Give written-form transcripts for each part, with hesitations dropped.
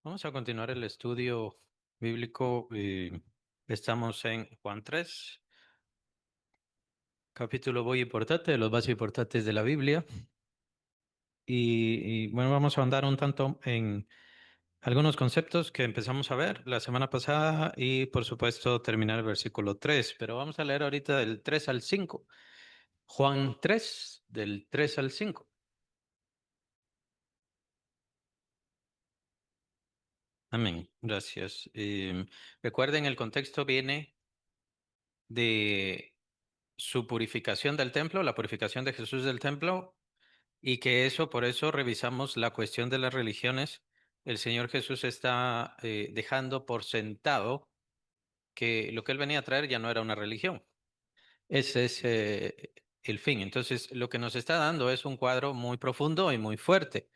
Vamos a continuar el estudio bíblico. Estamos en Juan 3, capítulo muy importante, de los más importantes de la Biblia. Bueno, vamos a ahondar un tanto en algunos conceptos que empezamos a ver la semana pasada y por supuesto terminar el versículo 3. Pero vamos a leer ahorita del 3 al 5. Juan 3, del 3 al 5. Amén. Gracias. Recuerden, el contexto viene de su purificación del templo, la purificación de Jesús del templo, y que eso, por eso revisamos la cuestión de las religiones. El Señor Jesús está dejando por sentado que lo que él venía a traer ya no era una religión. Ese es el fin. Entonces, lo que nos está dando es un cuadro muy profundo y muy fuerte.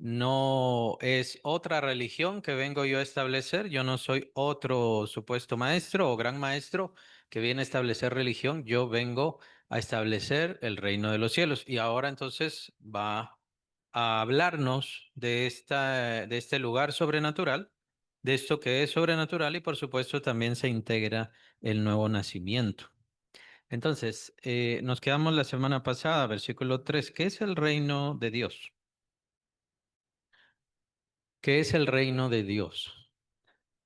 No es otra religión que vengo yo a establecer. Yo no soy otro supuesto maestro o gran maestro que viene a establecer religión. Yo vengo a establecer el reino de los cielos. Y ahora entonces va a hablarnos de este lugar sobrenatural, de esto que es sobrenatural y por supuesto también se integra el nuevo nacimiento. Entonces, nos quedamos la semana pasada, versículo 3. ¿Qué es el reino de Dios? ¿Qué es el reino de Dios?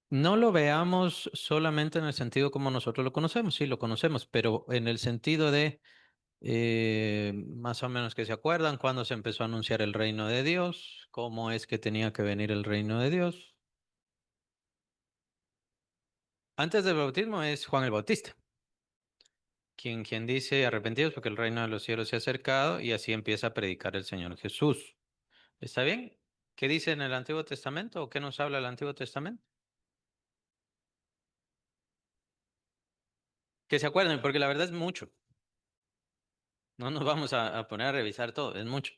No lo veamos solamente en el sentido como nosotros lo conocemos, sí, lo conocemos, pero en el sentido de más o menos que se acuerdan cuándo se empezó a anunciar el reino de Dios, cómo es que tenía que venir el reino de Dios. Antes del bautismo es Juan el Bautista, quien dice arrepentidos porque el reino de los cielos se ha acercado y así empieza a predicar el Señor Jesús. ¿Está bien? ¿Qué dice en el Antiguo Testamento o qué nos habla el Antiguo Testamento? Que se acuerden, porque la verdad es mucho. No nos vamos a poner a revisar todo, es mucho.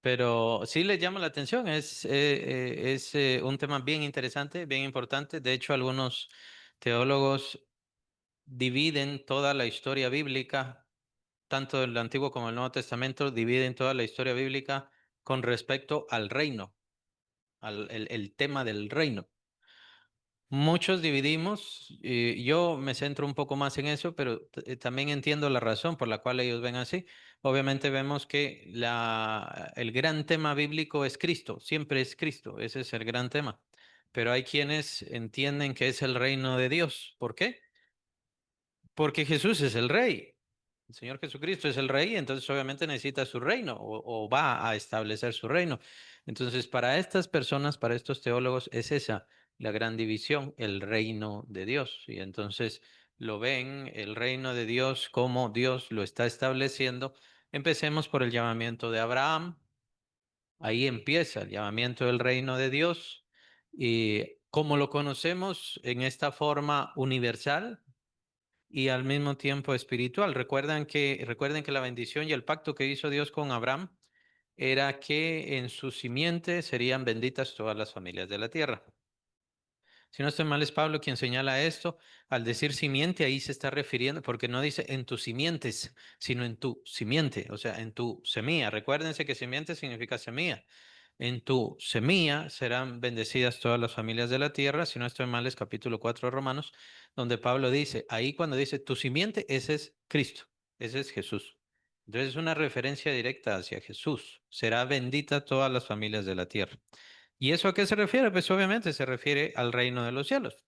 Pero sí les llama la atención, es un tema bien interesante, bien importante. De hecho, algunos teólogos dividen toda la historia bíblica, tanto el Antiguo como el Nuevo Testamento, dividen toda la historia bíblica con respecto al reino, el tema del reino. Muchos dividimos, yo me centro un poco más en eso, pero también entiendo la razón por la cual ellos ven así. Obviamente vemos que el gran tema bíblico es Cristo, siempre es Cristo, ese es el gran tema. Pero hay quienes entienden que es el reino de Dios. ¿Por qué? Porque Jesús es el rey. El Señor Jesucristo es el rey, entonces obviamente necesita su reino o va a establecer su reino. Entonces, para estas personas, para estos teólogos, es esa la gran división, el reino de Dios. Y entonces lo ven el reino de Dios como Dios lo está estableciendo. Empecemos por el llamamiento de Abraham. Ahí empieza el llamamiento del reino de Dios. Y como lo conocemos en esta forma universal, y al mismo tiempo espiritual. Recuerden que la bendición y el pacto que hizo Dios con Abraham era que en su simiente serían benditas todas las familias de la tierra. Si no estoy mal, es Pablo quien señala esto. Al decir simiente, ahí se está refiriendo, porque no dice en tus simientes, sino en tu simiente, o sea, en tu semilla. Recuérdense que simiente significa semilla. En tu semilla serán bendecidas todas las familias de la tierra. Si no estoy mal, es capítulo 4 de Romanos, donde Pablo dice, ahí cuando dice tu simiente, ese es Cristo, ese es Jesús. Entonces es una referencia directa hacia Jesús. Será bendita todas las familias de la tierra. ¿Y eso a qué se refiere? Pues obviamente se refiere al reino de los cielos.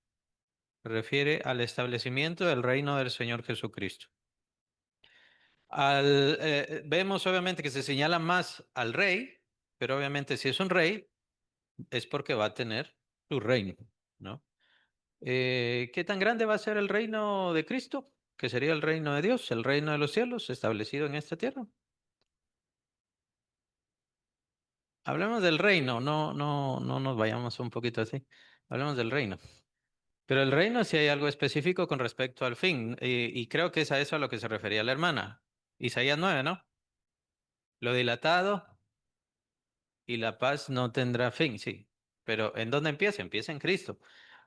Se refiere al establecimiento del reino del Señor Jesucristo. Vemos obviamente que se señala más al rey, pero obviamente si es un rey, es porque va a tener su reino, ¿no? ¿Qué tan grande va a ser el reino de Cristo? Que sería el reino de Dios, el reino de los cielos establecido en esta tierra. Hablemos del reino, no nos vayamos un poquito así. Hablemos del reino. Pero el reino sí hay algo específico con respecto al fin, y creo que es a eso a lo que se refería la hermana. Isaías 9, ¿no? Lo dilatado y la paz no tendrá fin, sí. Pero ¿en dónde empieza? Empieza en Cristo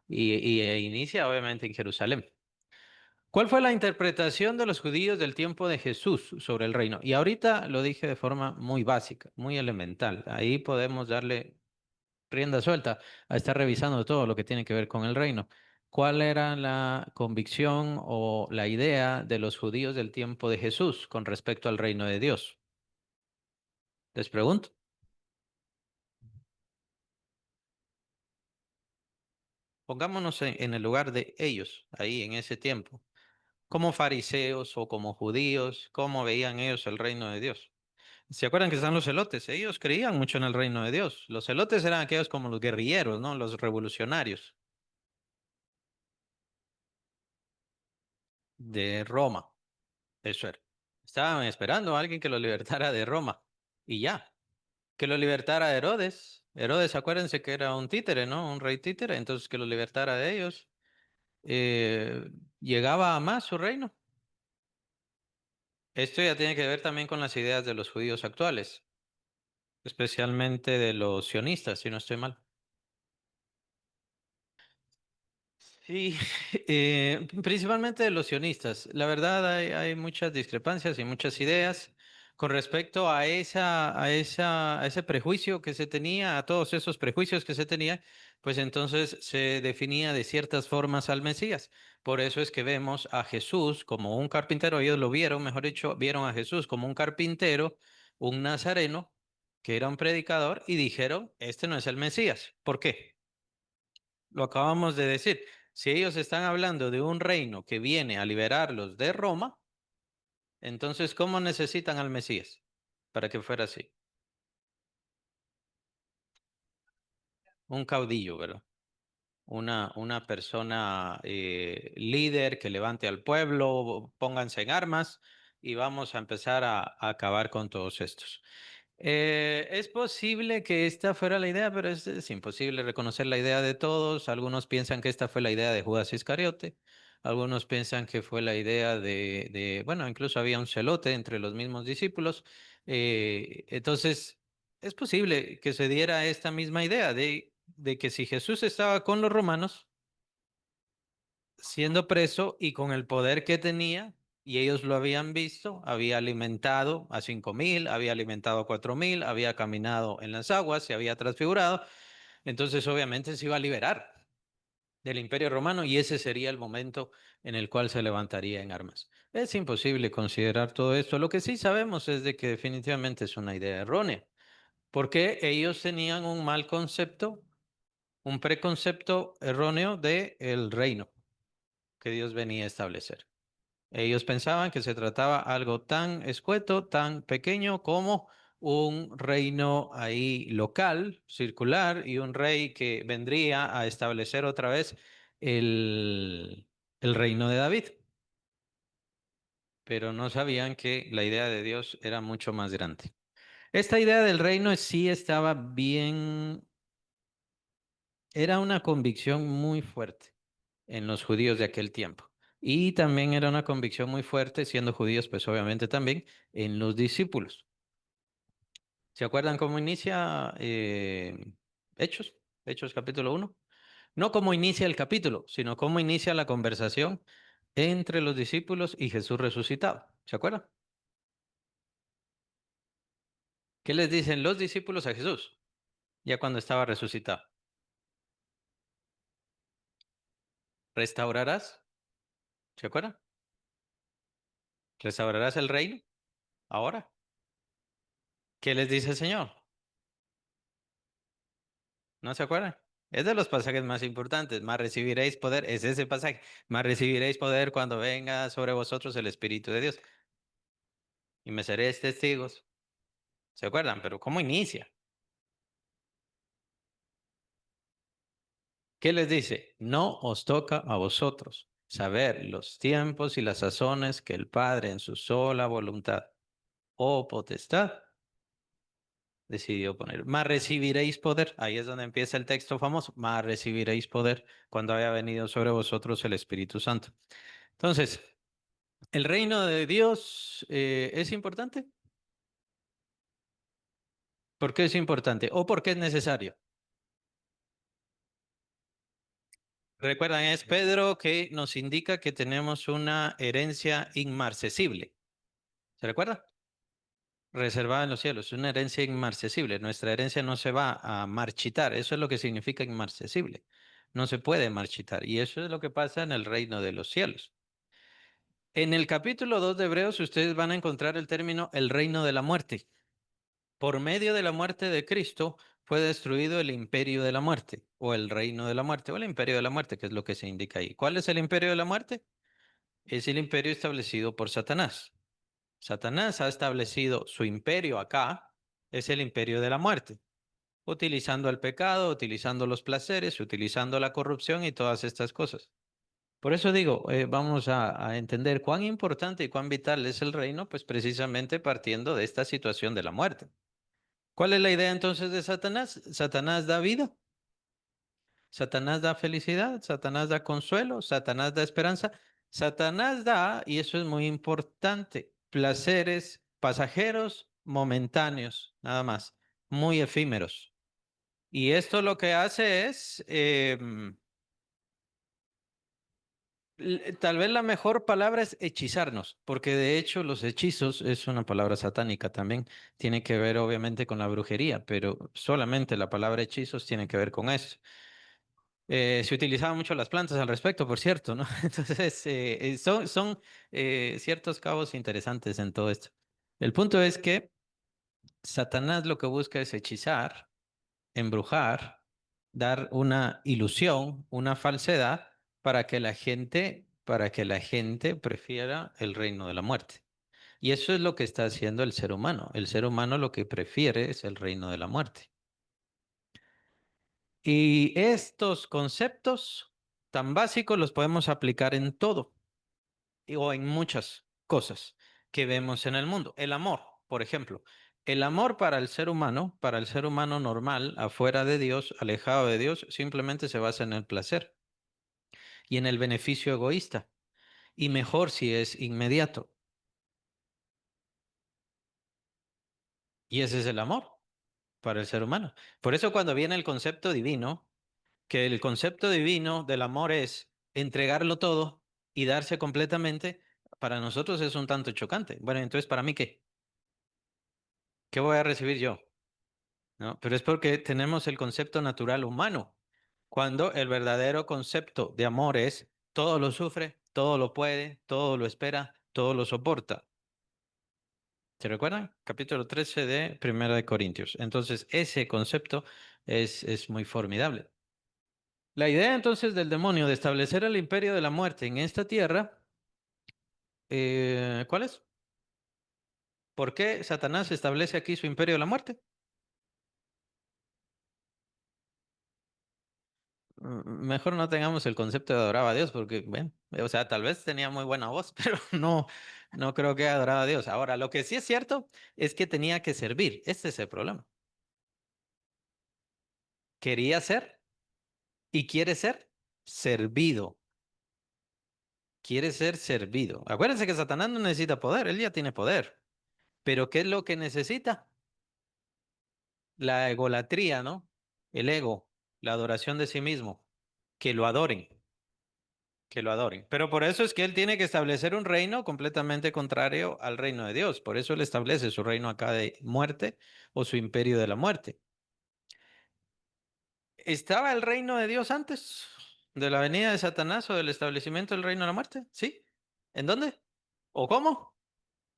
y inicia obviamente en Jerusalén. ¿Cuál fue la interpretación de los judíos del tiempo de Jesús sobre el reino? Y ahorita lo dije de forma muy básica, muy elemental. Ahí podemos darle. rienda suelta a estar revisando todo lo que tiene que ver con el reino. ¿Cuál era la convicción o la idea de los judíos del tiempo de Jesús con respecto al reino de Dios? Les pregunto. Pongámonos en el lugar de ellos, ahí en ese tiempo, como fariseos o como judíos, ¿cómo veían ellos el reino de Dios? ¿Se acuerdan que están los celotes? Ellos creían mucho en el reino de Dios. Los celotes eran aquellos como los guerrilleros, ¿no? Los revolucionarios de Roma. Eso era. Estaban esperando a alguien que los libertara de Roma. Y ya, que lo libertara de Herodes. Herodes, acuérdense que era un títere, ¿no? Un rey títere. Entonces, que lo libertara de ellos. Eh, Llegaba a más su reino. Esto ya tiene que ver también con las ideas de los judíos actuales, especialmente de los sionistas, si no estoy mal. Sí, principalmente de los sionistas. La verdad hay muchas discrepancias y muchas ideas con respecto a ese prejuicio que se tenía, a todos esos prejuicios que se tenía, pues entonces se definía de ciertas formas al Mesías. Por eso es que vemos a Jesús como un carpintero, ellos lo vieron, mejor dicho, vieron a Jesús como un carpintero, un nazareno, que era un predicador, y dijeron, este no es el Mesías. ¿Por qué? Lo acabamos de decir. Si ellos están hablando de un reino que viene a liberarlos de Roma, entonces, ¿cómo necesitan al Mesías para que fuera así? Un caudillo, ¿verdad? Una persona líder que levante al pueblo, pónganse en armas y vamos a empezar a acabar con todos estos. Es posible que esta fuera la idea, pero es imposible reconocer la idea de todos. Algunos piensan que esta fue la idea de Judas Iscariote, algunos piensan que fue la idea bueno, incluso había un celote entre los mismos discípulos. Entonces, es posible que se diera esta misma idea de que si Jesús estaba con los romanos, siendo preso y con el poder que tenía, y ellos lo habían visto, había alimentado a 5.000, había alimentado a 4.000, había caminado en las aguas, se había transfigurado, entonces obviamente se iba a liberar del Imperio Romano y ese sería el momento en el cual se levantaría en armas. Es imposible considerar todo esto. Lo que sí sabemos es de que definitivamente es una idea errónea, porque ellos tenían un mal concepto, un preconcepto erróneo de el reino que Dios venía a establecer. Ellos pensaban que se trataba algo tan escueto, tan pequeño como un reino ahí local, circular, y un rey que vendría a establecer otra vez el, el reino de David. Pero no sabían que la idea de Dios era mucho más grande. Esta idea del reino sí estaba bien, era una convicción muy fuerte en los judíos de aquel tiempo. Y también era una convicción muy fuerte, siendo judíos, pues obviamente también, en los discípulos. ¿Se acuerdan cómo inicia Hechos? Hechos capítulo 1. No cómo inicia el capítulo, sino cómo inicia la conversación entre los discípulos y Jesús resucitado. ¿Se acuerdan? ¿Qué les dicen los discípulos a Jesús ya cuando estaba resucitado? ¿Restaurarás? ¿Se acuerdan? ¿Restaurarás el reino ahora? ¿Qué les dice el Señor? ¿No se acuerdan? Es de los pasajes más importantes. Más recibiréis poder. Es ese pasaje. Más recibiréis poder cuando venga sobre vosotros el Espíritu de Dios. Y me seréis testigos. ¿Se acuerdan? Pero ¿cómo inicia? ¿Qué les dice? No os toca a vosotros saber los tiempos y las sazones que el Padre en su sola voluntad o potestad decidió poner. Más recibiréis poder. Ahí es donde empieza el texto famoso. Más recibiréis poder cuando haya venido sobre vosotros el Espíritu Santo. Entonces, ¿el reino de Dios es importante? ¿Por qué es importante? ¿O por qué es necesario? Recuerdan, es Pedro que nos indica que tenemos una herencia inmarcesible. ¿Se recuerda? reservada en los cielos, es una herencia inmarcesible. Nuestra herencia no se va a marchitar, eso es lo que significa inmarcesible. No se puede marchitar. Y eso es lo que pasa en el reino de los cielos. En el capítulo 2 de Hebreos, ustedes van a encontrar el término el reino de la muerte. Por medio de la muerte de Cristo fue destruido el imperio de la muerte, o el reino de la muerte, o el imperio de la muerte, que es lo que se indica ahí. ¿Cuál es el imperio de la muerte? Es el imperio establecido por Satanás. Satanás ha establecido su imperio acá, es el imperio de la muerte, utilizando el pecado, utilizando los placeres, utilizando la corrupción y todas estas cosas. Por eso digo, vamos a entender cuán importante y cuán vital es el reino, pues precisamente partiendo de esta situación de la muerte. ¿Cuál es la idea entonces de Satanás? Satanás da vida, Satanás da felicidad, Satanás da consuelo, Satanás da esperanza, Satanás da, y eso es muy importante, placeres pasajeros, momentáneos, nada más, muy efímeros. Y esto lo que hace es, tal vez la mejor palabra es hechizarnos, porque de hecho los hechizos es una palabra satánica también, tiene que ver obviamente con la brujería, pero solamente la palabra hechizos tiene que ver con eso. Se utilizaban mucho las plantas al respecto, por cierto, ¿no? Entonces, son ciertos cabos interesantes en todo esto. El punto es que Satanás lo que busca es hechizar, embrujar, dar una ilusión, una falsedad para que la gente prefiera el reino de la muerte. Y eso es lo que está haciendo el ser humano. El ser humano lo que prefiere es el reino de la muerte. Y estos conceptos tan básicos los podemos aplicar en todo o en muchas cosas que vemos en el mundo. El amor, por ejemplo. El amor para el ser humano normal, afuera de Dios, alejado de Dios, simplemente se basa en el placer y en el beneficio egoísta. Y mejor si es inmediato. Y ese es el amor para el ser humano. Por eso cuando viene el concepto divino, que el concepto divino del amor es entregarlo todo y darse completamente, para nosotros es un tanto chocante. Bueno, entonces, ¿para mí qué? ¿Qué voy a recibir yo? ¿No? Pero es porque tenemos el concepto natural humano, cuando el verdadero concepto de amor es todo lo sufre, todo lo puede, todo lo espera, todo lo soporta. ¿Se recuerdan? Capítulo 13 de Primera de Corintios. Entonces, ese concepto es muy formidable. La idea entonces del demonio de establecer el imperio de la muerte en esta tierra, ¿cuál es? ¿Por qué Satanás establece aquí su imperio de la muerte? Mejor no tengamos el concepto de adoraba a Dios, porque, bueno, o sea, tal vez tenía muy buena voz, pero no creo que adoraba a Dios. Ahora, lo que sí es cierto es que tenía que servir. Este es el problema. Quería ser y quiere ser servido. Quiere ser servido. Acuérdense que Satanás no necesita poder, él ya tiene poder. Pero ¿qué es lo que necesita? La egolatría, ¿no? El ego, la adoración de sí mismo. Que lo adoren, que lo adoren. Pero por eso es que él tiene que establecer un reino completamente contrario al reino de Dios. Por eso él establece su reino acá de muerte o su imperio de la muerte. ¿Estaba el reino de Dios antes de la venida de Satanás o del establecimiento del reino de la muerte? ¿Sí? ¿En dónde? ¿O cómo?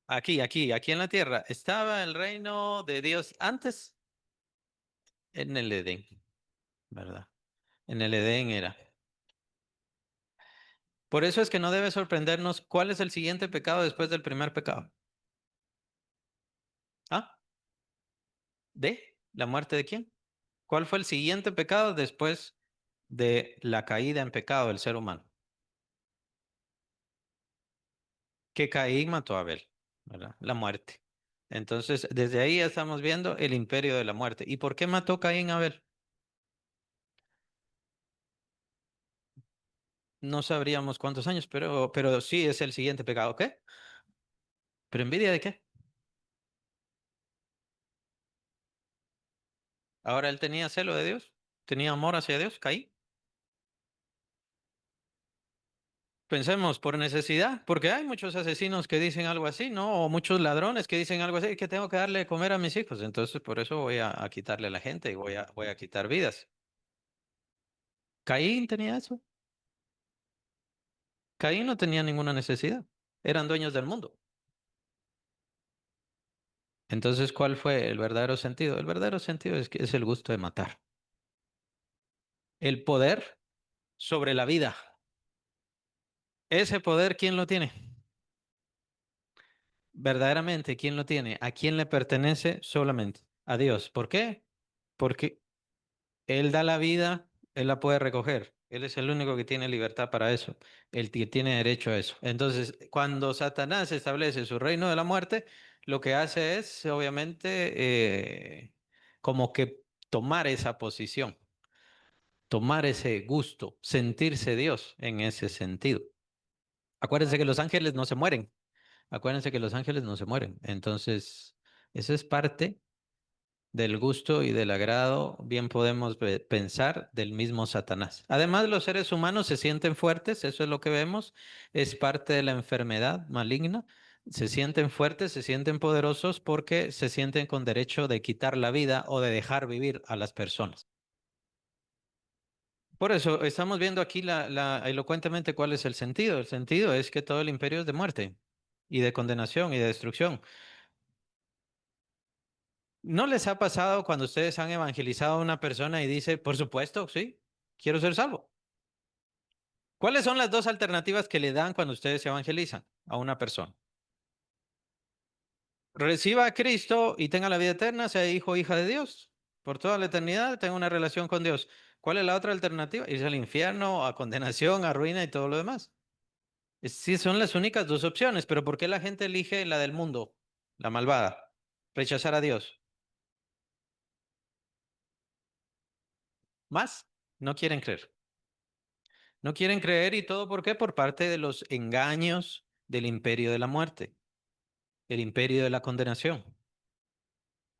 Aquí en la tierra. ¿Estaba el reino de Dios antes? En el Edén, ¿verdad? En el Edén era. Por eso es que no debe sorprendernos cuál es el siguiente pecado después del primer pecado. ¿Ah? ¿De la muerte de quién? ¿Cuál fue el siguiente pecado después de la caída en pecado del ser humano? Que Caín mató a Abel, ¿verdad? La muerte. Entonces, desde ahí ya estamos viendo el imperio de la muerte. ¿Y por qué mató Caín a Abel? No sabríamos cuántos años, pero sí es el siguiente pecado. ¿Qué? ¿Pero envidia de qué? Ahora él tenía celo de Dios, tenía amor hacia Dios, Caín. Pensemos por necesidad, porque hay muchos asesinos que dicen algo así, ¿no? O muchos ladrones que dicen algo así, que tengo que darle de comer a mis hijos. Entonces, por eso voy a quitarle a la gente y voy a quitar vidas. Caín tenía eso. Caín no tenía ninguna necesidad. Eran dueños del mundo. Entonces, ¿cuál fue el verdadero sentido? El verdadero sentido es que es el gusto de matar. El poder sobre la vida. Ese poder, ¿quién lo tiene? Verdaderamente, ¿quién lo tiene? ¿A quién le pertenece? Solamente a Dios. ¿Por qué? Porque Él da la vida, Él la puede recoger. Él es el único que tiene libertad para eso. El que tiene derecho a eso. Entonces, cuando Satanás establece su reino de la muerte, lo que hace es, obviamente, como que tomar esa posición, tomar ese gusto, sentirse Dios en ese sentido. Acuérdense que los ángeles no se mueren. Acuérdense que los ángeles no se mueren. Entonces, eso es parte del gusto y del agrado, bien podemos pensar, del mismo Satanás. Además, los seres humanos se sienten fuertes, eso es lo que vemos, es parte de la enfermedad maligna. Se sienten fuertes, se sienten poderosos porque se sienten con derecho de quitar la vida o de dejar vivir a las personas. Por eso estamos viendo aquí elocuentemente cuál es el sentido. El sentido es que todo el imperio es de muerte y de condenación y de destrucción. ¿No les ha pasado cuando ustedes han evangelizado a una persona y dice, por supuesto, sí, quiero ser salvo? ¿Cuáles son las dos alternativas que le dan cuando ustedes evangelizan a una persona? Reciba a Cristo y tenga la vida eterna, sea hijo o hija de Dios. Por toda la eternidad tenga una relación con Dios. ¿Cuál es la otra alternativa? Irse al infierno, a condenación, a ruina y todo lo demás. Sí, son las únicas dos opciones, pero ¿por qué la gente elige la del mundo, la malvada? Rechazar a Dios. Más, no quieren creer. No quieren creer y todo, ¿por qué? Por parte de los engaños del imperio de la muerte, el imperio de la condenación.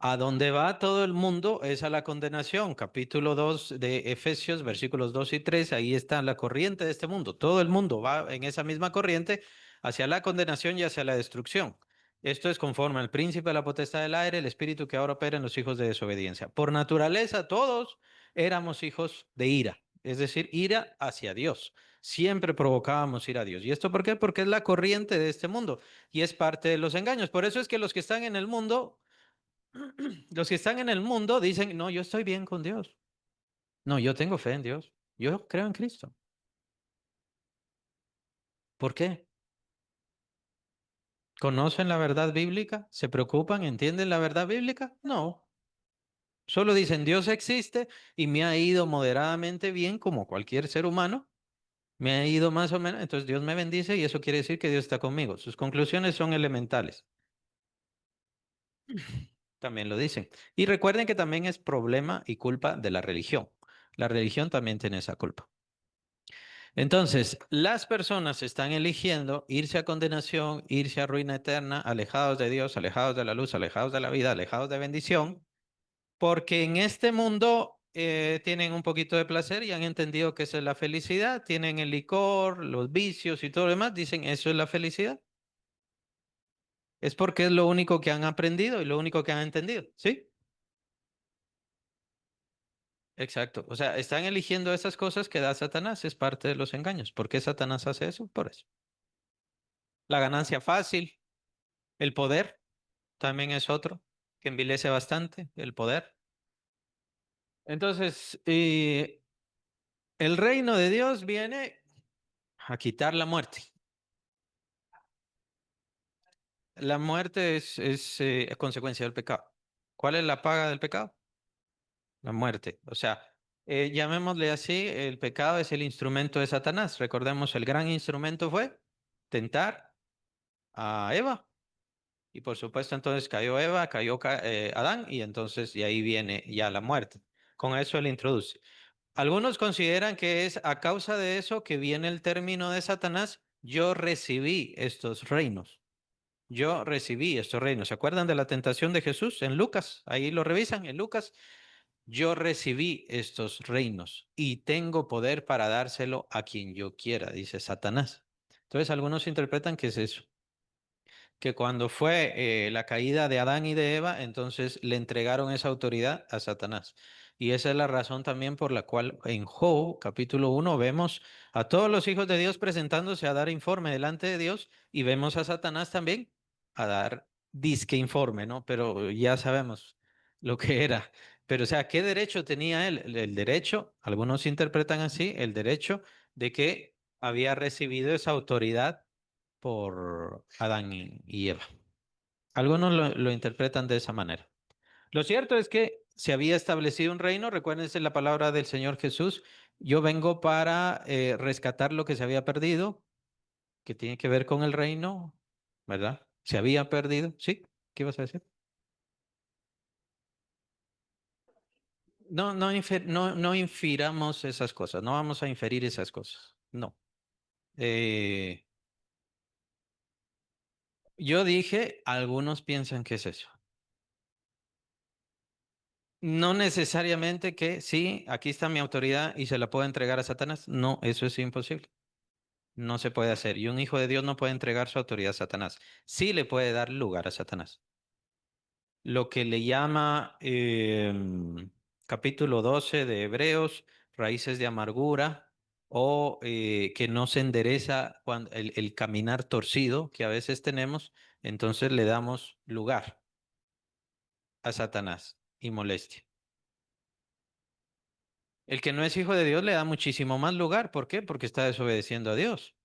A donde va todo el mundo es a la condenación. Capítulo 2 de Efesios, versículos 2 y 3, ahí está la corriente de este mundo. Todo el mundo va en esa misma corriente hacia la condenación y hacia la destrucción. Esto es conforme al príncipe de la potestad del aire, el espíritu que ahora opera en los hijos de desobediencia. Por naturaleza, todos éramos hijos de ira, es decir, ira hacia Dios. Siempre provocábamos ira a Dios. ¿Y esto por qué? Porque es la corriente de este mundo y es parte de los engaños. Por eso es que los que están en el mundo los que están en el mundo dicen, no, yo estoy bien con Dios. No, yo tengo fe en Dios. Yo creo en Cristo. ¿Por qué? ¿Conocen la verdad bíblica? ¿Se preocupan? ¿Entienden la verdad bíblica? No. Solo dicen, Dios existe y me ha ido moderadamente bien como cualquier ser humano. Me ha ido más o menos, entonces Dios me bendice y eso quiere decir que Dios está conmigo. Sus conclusiones son elementales. También lo dicen. Y recuerden que también es problema y culpa de la religión. La religión también tiene esa culpa. Entonces, las personas están eligiendo irse a condenación, irse a ruina eterna, alejados de Dios, alejados de la luz, alejados de la vida, alejados de bendición, porque en este mundo tienen un poquito de placer y han entendido que esa es la felicidad, tienen el licor, los vicios y todo lo demás, dicen eso es la felicidad. Es porque es lo único que han aprendido y lo único que han entendido, ¿sí? Exacto. O sea, están eligiendo esas cosas que da Satanás, es parte de los engaños. ¿Por qué Satanás hace eso? Por eso. La ganancia fácil. El poder también es otro que envilece bastante, el poder. Entonces, el reino de Dios viene a quitar la muerte. La muerte es consecuencia del pecado. ¿Cuál es la paga del pecado? La muerte. O sea, llamémosle así, el pecado es el instrumento de Satanás. Recordemos, el gran instrumento fue tentar a Eva. Y por supuesto, entonces cayó Eva, cayó Adán, y entonces y ahí viene ya la muerte. Con eso él introduce. Algunos consideran que es a causa de eso que viene el término de Satanás, yo recibí estos reinos. Yo recibí estos reinos. ¿Se acuerdan de la tentación de Jesús en Lucas? Ahí lo revisan en Lucas. Yo recibí estos reinos y tengo poder para dárselo a quien yo quiera, dice Satanás. Entonces algunos interpretan que es eso, que cuando fue la caída de Adán y de Eva, entonces le entregaron esa autoridad a Satanás. Y esa es la razón también por la cual en Job, capítulo 1, vemos a todos los hijos de Dios presentándose a dar informe delante de Dios y vemos a Satanás también a dar disque informe, ¿no? Pero ya sabemos lo que era. Pero o sea, ¿qué derecho tenía él? El derecho, algunos interpretan así, el derecho de que había recibido esa autoridad por Adán y Eva. Algunos lo interpretan de esa manera. Lo cierto es que se había establecido un reino, recuérdense la palabra del Señor Jesús, yo vengo para rescatar lo que se había perdido, que tiene que ver con el reino, ¿verdad? Se había perdido, ¿sí? ¿Qué ibas a decir? No, no infiramos esas cosas, no vamos a inferir esas cosas, no. Eh, yo dije, algunos piensan que es eso. No necesariamente que sí, aquí está mi autoridad y se la puedo entregar a Satanás. No, eso es imposible. No se puede hacer. Y un hijo de Dios no puede entregar su autoridad a Satanás. Sí le puede dar lugar a Satanás. Lo que le llama capítulo 12 de Hebreos, raíces de amargura, o que no se endereza cuando el caminar torcido que a veces tenemos, entonces le damos lugar a Satanás y molestia. El que no es hijo de Dios le da muchísimo más lugar. ¿Por qué? Porque está desobedeciendo a Dios.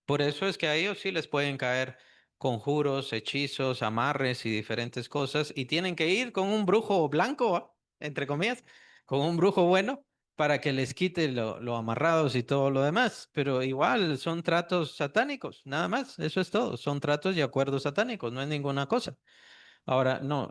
Por eso es que a ellos sí les pueden caer conjuros, hechizos, amarres y diferentes cosas. Y tienen que ir con un brujo blanco, ¿va? Entre comillas, con un brujo bueno para que les quite lo amarrados y todo lo demás. Pero igual son tratos satánicos, nada más. Eso es todo. Son tratos y acuerdos satánicos, no es ninguna cosa. Ahora, no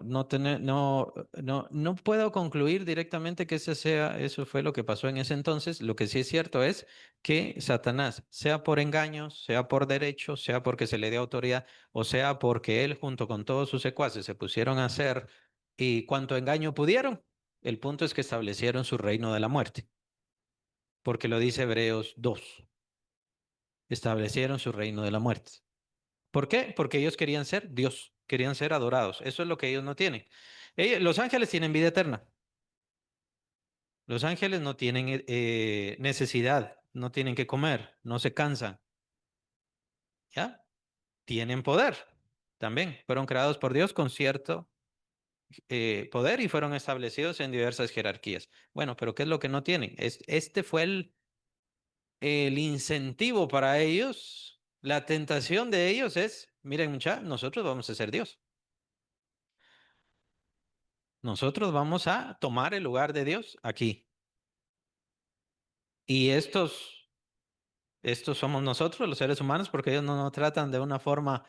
puedo concluir directamente que eso fue lo que pasó en ese entonces. Lo que sí es cierto es que Satanás, sea por engaño, sea por derecho, sea porque se le dio autoridad, o sea porque él junto con todos sus secuaces se pusieron a hacer y cuanto engaño pudieron, el punto es que establecieron su reino de la muerte, porque lo dice Hebreos 2, establecieron su reino de la muerte. ¿Por qué? Porque ellos querían ser Dios, querían ser adorados. Eso es lo que ellos no tienen. Los ángeles tienen vida eterna. Los ángeles no tienen necesidad, no tienen que comer, no se cansan. ¿Ya? Tienen poder también. Fueron creados por Dios con cierto poder y fueron establecidos en diversas jerarquías. Bueno, pero ¿qué es lo que no tienen? Este fue el incentivo para ellos. La tentación de ellos es, miren, muchachos, nosotros vamos a ser Dios. Nosotros vamos a tomar el lugar de Dios aquí. Y estos somos nosotros, los seres humanos, porque ellos no nos tratan de una forma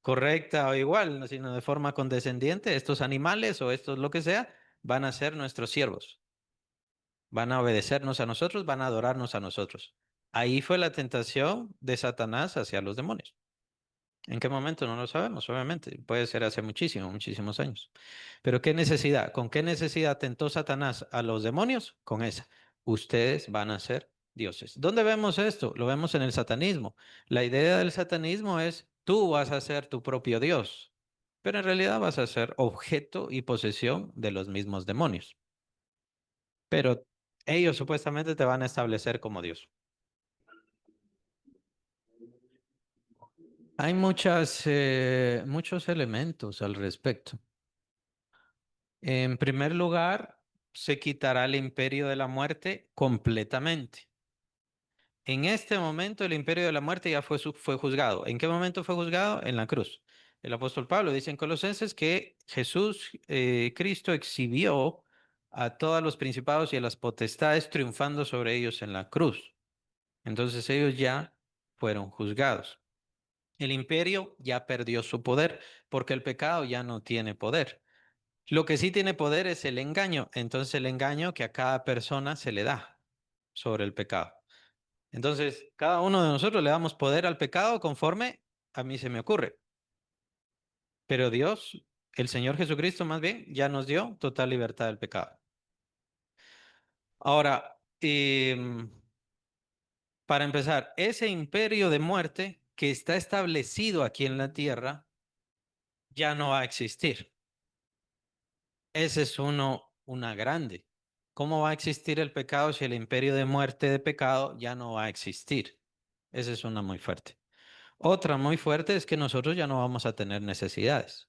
correcta o igual, ¿no? Sino de forma condescendiente. Estos animales o estos lo que sea van a ser nuestros siervos. Van a obedecernos a nosotros, van a adorarnos a nosotros. Ahí fue la tentación de Satanás hacia los demonios. ¿En qué momento? No lo sabemos, obviamente. Puede ser hace muchísimos años. Pero ¿qué necesidad? ¿Con qué necesidad tentó Satanás a los demonios? Con esa. Ustedes van a ser dioses. ¿Dónde vemos esto? Lo vemos en el satanismo. La idea del satanismo es tú vas a ser tu propio Dios, pero en realidad vas a ser objeto y posesión de los mismos demonios. Pero ellos supuestamente te van a establecer como Dios. Hay muchos elementos al respecto. En primer lugar, se quitará el imperio de la muerte completamente. En este momento el imperio de la muerte ya fue juzgado. ¿En qué momento fue juzgado? En la cruz. El apóstol Pablo dice en Colosenses que Jesús, Cristo, exhibió a todos los principados y a las potestades triunfando sobre ellos en la cruz. Entonces ellos ya fueron juzgados. El imperio ya perdió su poder porque el pecado ya no tiene poder. Lo que sí tiene poder es el engaño. Entonces el engaño que a cada persona se le da sobre el pecado. Entonces, cada uno de nosotros le damos poder al pecado conforme a mí se me ocurre. Pero Dios, el Señor Jesucristo más bien, ya nos dio total libertad del pecado. Ahora, Para empezar, ese imperio de muerte que está establecido aquí en la tierra ya no va a existir. Ese es una grande. ¿Cómo va a existir el pecado si el imperio de muerte de pecado ya no va a existir? Esa es una muy fuerte. Otra muy fuerte es que nosotros ya no vamos a tener necesidades.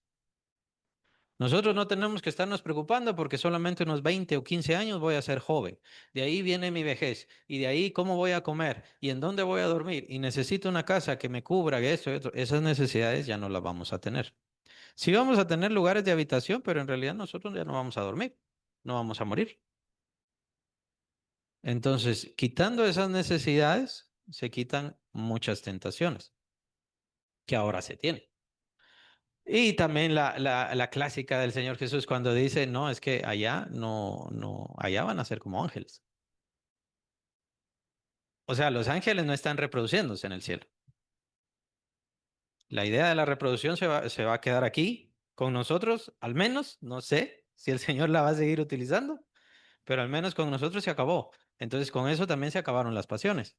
Nosotros no tenemos que estarnos preocupando porque solamente unos 20 o 15 años voy a ser joven. De ahí viene mi vejez. Y de ahí cómo voy a comer y en dónde voy a dormir. Y necesito una casa que me cubra eso y otro. Esas necesidades ya no las vamos a tener. Sí vamos a tener lugares de habitación, pero en realidad nosotros ya no vamos a dormir. No vamos a morir. Entonces, quitando esas necesidades, se quitan muchas tentaciones que ahora se tienen. Y también la clásica del Señor Jesús cuando dice, no, es que allá allá van a ser como ángeles. O sea, los ángeles no están reproduciéndose en el cielo. La idea de la reproducción se va a quedar aquí con nosotros, al menos, no sé si el Señor la va a seguir utilizando, pero al menos con nosotros se acabó. Entonces, con eso también se acabaron las pasiones.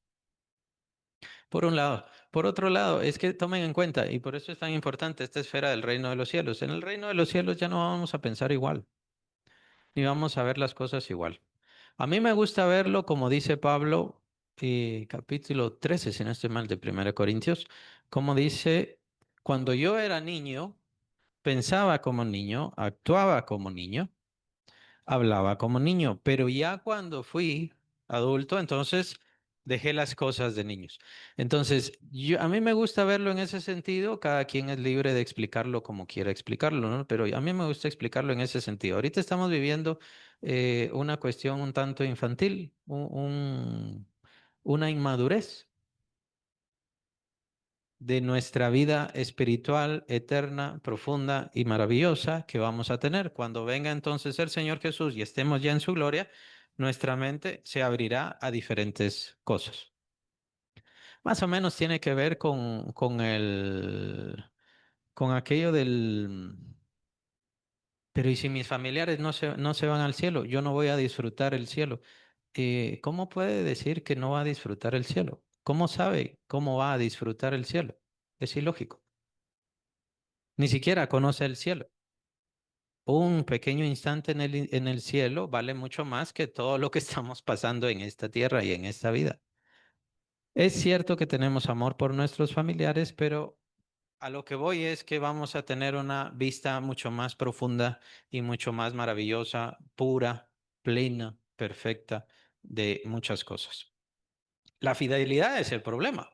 Por un lado. Por otro lado, es que tomen en cuenta, y por eso es tan importante esta esfera del reino de los cielos. En el reino de los cielos ya no vamos a pensar igual, ni vamos a ver las cosas igual. A mí me gusta verlo, como dice Pablo, capítulo 13 si no estoy mal, de 1 Corintios, como dice, cuando yo era niño, pensaba como niño, actuaba como niño, hablaba como niño, pero ya cuando fui adulto, entonces dejé las cosas de niños. Entonces, a mí me gusta verlo en ese sentido, cada quien es libre de explicarlo como quiera explicarlo, ¿no? Pero a mí me gusta explicarlo en ese sentido. Ahorita estamos viviendo una cuestión un tanto infantil, una inmadurez de nuestra vida espiritual, eterna, profunda y maravillosa que vamos a tener. Cuando venga entonces el Señor Jesús y estemos ya en su gloria, nuestra mente se abrirá a diferentes cosas. Más o menos tiene que ver con aquello del, pero ¿y si mis familiares no se van al cielo? Yo no voy a disfrutar el cielo. ¿Cómo puede decir que no va a disfrutar el cielo? ¿Cómo sabe cómo va a disfrutar el cielo? Es ilógico. Ni siquiera conoce el cielo. Un pequeño instante en el cielo vale mucho más que todo lo que estamos pasando en esta tierra y en esta vida. Es cierto que tenemos amor por nuestros familiares, pero a lo que voy es que vamos a tener una vista mucho más profunda y mucho más maravillosa, pura, plena, perfecta de muchas cosas. La fidelidad es el problema,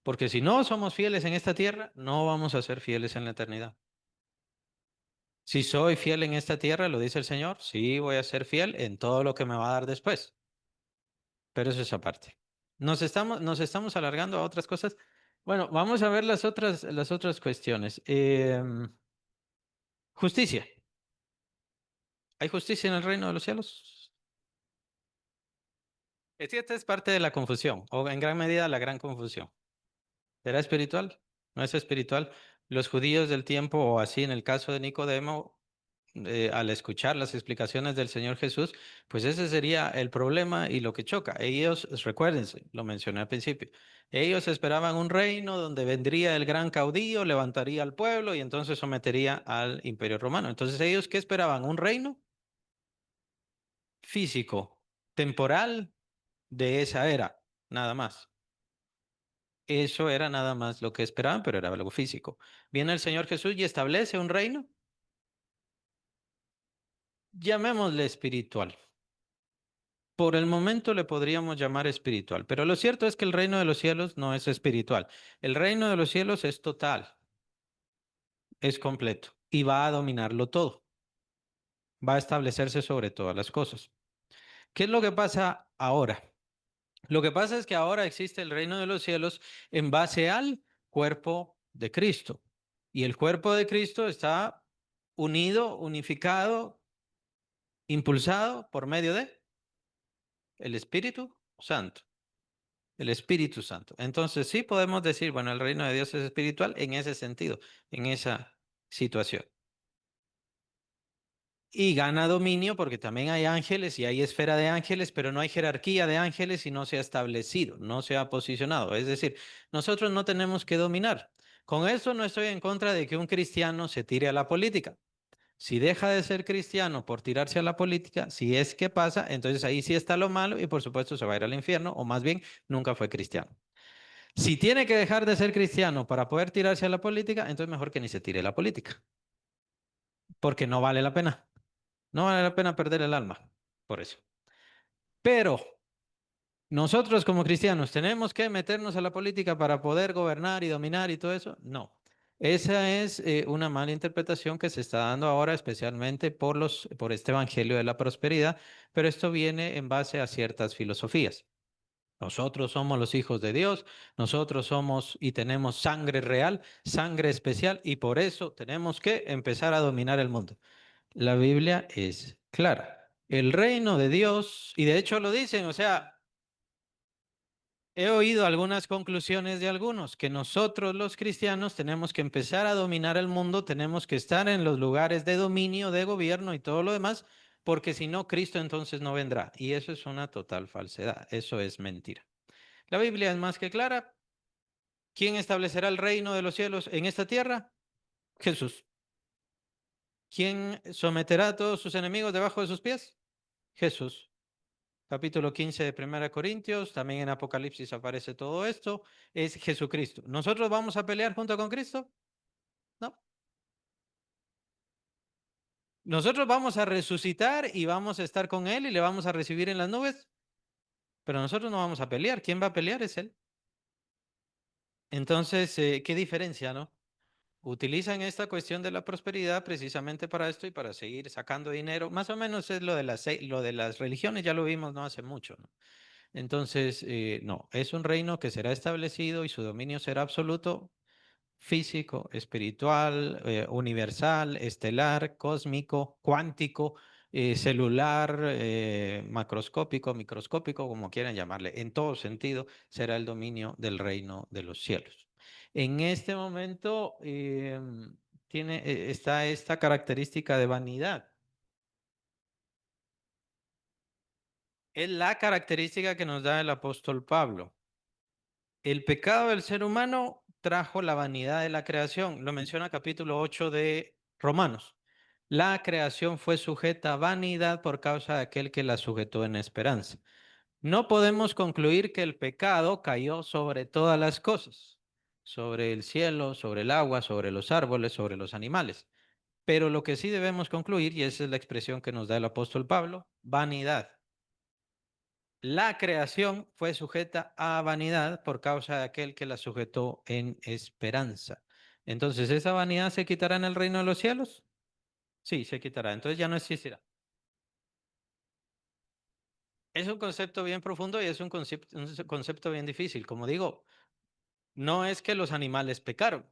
porque si no somos fieles en esta tierra, no vamos a ser fieles en la eternidad. Si soy fiel en esta tierra, lo dice el Señor, sí voy a ser fiel en todo lo que me va a dar después, pero eso es aparte. Nos estamos alargando a otras cosas. Bueno, vamos a ver las otras cuestiones. Justicia. ¿Hay justicia en el reino de los cielos? Es que esta es parte de la confusión, o en gran medida la gran confusión. ¿Será espiritual? ¿No es espiritual? Los judíos del tiempo, o así en el caso de Nicodemo, al escuchar las explicaciones del Señor Jesús, pues ese sería el problema y lo que choca. Ellos, recuérdense, lo mencioné al principio, ellos esperaban un reino donde vendría el gran caudillo, levantaría al pueblo y entonces sometería al imperio romano. Entonces, ¿ellos qué esperaban? Un reino físico, temporal de esa era, nada más. Eso era nada más lo que esperaban, pero era algo físico. Viene el Señor Jesús y establece un reino, llamémosle espiritual. Por el momento le podríamos llamar espiritual, pero lo cierto es que el reino de los cielos no es espiritual. El reino de los cielos es total, es completo y va a dominarlo todo. Va a establecerse sobre todas las cosas. ¿Qué es lo que pasa ahora? Lo que pasa es que ahora existe el reino de los cielos en base al cuerpo de Cristo. Y el cuerpo de Cristo está unido, unificado, impulsado por medio de el Espíritu Santo. El Espíritu Santo. Entonces sí podemos decir, bueno, el reino de Dios es espiritual en ese sentido, en esa situación. y gana dominio porque también hay ángeles y hay esfera de ángeles, pero no hay jerarquía de ángeles y no se ha establecido, no se ha posicionado. Es decir, nosotros no tenemos que dominar. Con eso no estoy en contra de que un cristiano se tire a la política. Si deja de ser cristiano por tirarse a la política, si es que pasa, entonces ahí sí está lo malo y por supuesto se va a ir al infierno o más bien nunca fue cristiano. Si tiene que dejar de ser cristiano para poder tirarse a la política, entonces mejor que ni se tire a la política, porque no vale la pena. No vale la pena perder el alma por eso. Pero nosotros como cristianos tenemos que meternos a la política para poder gobernar y dominar y todo eso. No. Esa es una mala interpretación que se está dando ahora, especialmente por este evangelio de la prosperidad, pero esto viene en base a ciertas filosofías. Nosotros somos los hijos de Dios, nosotros somos y tenemos sangre real, sangre especial, y por eso tenemos que empezar a dominar el mundo. La Biblia es clara. El reino de Dios, y de hecho lo dicen, o sea, he oído algunas conclusiones de algunos, que nosotros los cristianos tenemos que empezar a dominar el mundo, tenemos que estar en los lugares de dominio, de gobierno y todo lo demás, porque si no, Cristo entonces no vendrá. Y eso es una total falsedad, eso es mentira. La Biblia es más que clara. ¿Quién establecerá el reino de los cielos en esta tierra? Jesús. ¿Quién someterá a todos sus enemigos debajo de sus pies? Jesús. Capítulo 15 de Primera Corintios, también en Apocalipsis aparece todo esto, es Jesucristo. ¿Nosotros vamos a pelear junto con Cristo? No. Nosotros vamos a resucitar y vamos a estar con Él y le vamos a recibir en las nubes, pero nosotros no vamos a pelear. ¿Quién va a pelear? Es Él. Entonces, ¿qué diferencia, no? Utilizan esta cuestión de la prosperidad precisamente para esto y para seguir sacando dinero. Más o menos es lo de las religiones, ya lo vimos no hace mucho, ¿no? Entonces, no, es un reino que será establecido y su dominio será absoluto, físico, espiritual, universal, estelar, cósmico, cuántico, celular, macroscópico, microscópico, como quieran llamarle. En todo sentido, será el dominio del reino de los cielos. En este momento está esta característica de vanidad. Es la característica que nos da el apóstol Pablo. El pecado del ser humano trajo la vanidad de la creación. Lo menciona capítulo 8 de Romanos. La creación fue sujeta a vanidad por causa de aquel que la sujetó en esperanza. No podemos concluir que el pecado cayó sobre todas las cosas, sobre el cielo, sobre el agua, sobre los árboles, sobre los animales. Pero lo que sí debemos concluir, y esa es la expresión que nos da el apóstol Pablo, vanidad. La creación fue sujeta a vanidad por causa de aquel que la sujetó en esperanza. Entonces, ¿esa vanidad se quitará en el reino de los cielos? Sí, se quitará. Entonces ya no existirá. Es un concepto bien profundo y es un concepto bien difícil. Como digo, no es que los animales pecaron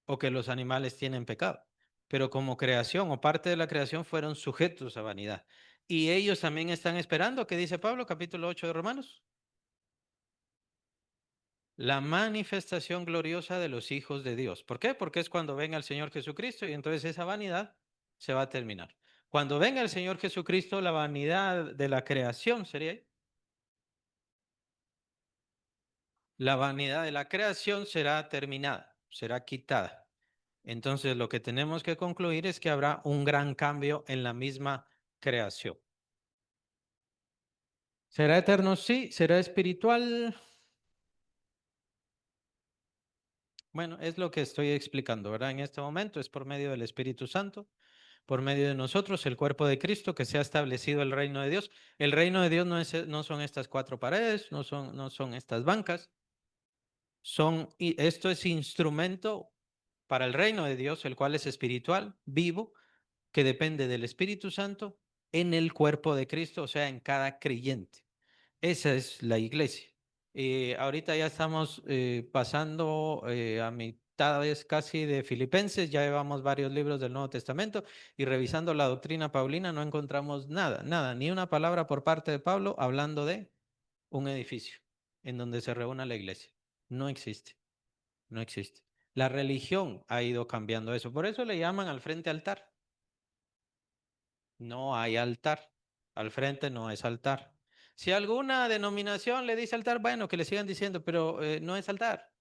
o que los animales tienen pecado, pero como creación o parte de la creación fueron sujetos a vanidad. Y ellos también están esperando, ¿qué dice Pablo, capítulo 8 de Romanos? La manifestación gloriosa de los hijos de Dios. ¿Por qué? Porque es cuando venga el Señor Jesucristo y entonces esa vanidad se va a terminar. Cuando venga el Señor Jesucristo, la vanidad de la creación sería, la vanidad de la creación será terminada, será quitada. Entonces lo que tenemos que concluir es que habrá un gran cambio en la misma creación. ¿Será eterno? Sí. ¿Será espiritual? Bueno, es lo que estoy explicando, ¿verdad? En este momento es por medio del Espíritu Santo, por medio de nosotros, el cuerpo de Cristo, que se ha establecido el reino de Dios. El reino de Dios no son estas cuatro paredes, no son estas bancas, y esto es instrumento para el reino de Dios, el cual es espiritual, vivo, que depende del Espíritu Santo en el cuerpo de Cristo, o sea, en cada creyente. Esa es la iglesia. Ahorita ya estamos pasando a mitades casi de Filipenses, ya llevamos varios libros del Nuevo Testamento y revisando la doctrina paulina no encontramos nada, nada, ni una palabra por parte de Pablo hablando de un edificio en donde se reúna la iglesia. No existe, no existe. La religión ha ido cambiando eso, por eso le llaman al frente altar. No hay altar. Al frente no es altar. Si alguna denominación le dice altar, bueno, que le sigan diciendo, pero no es altar.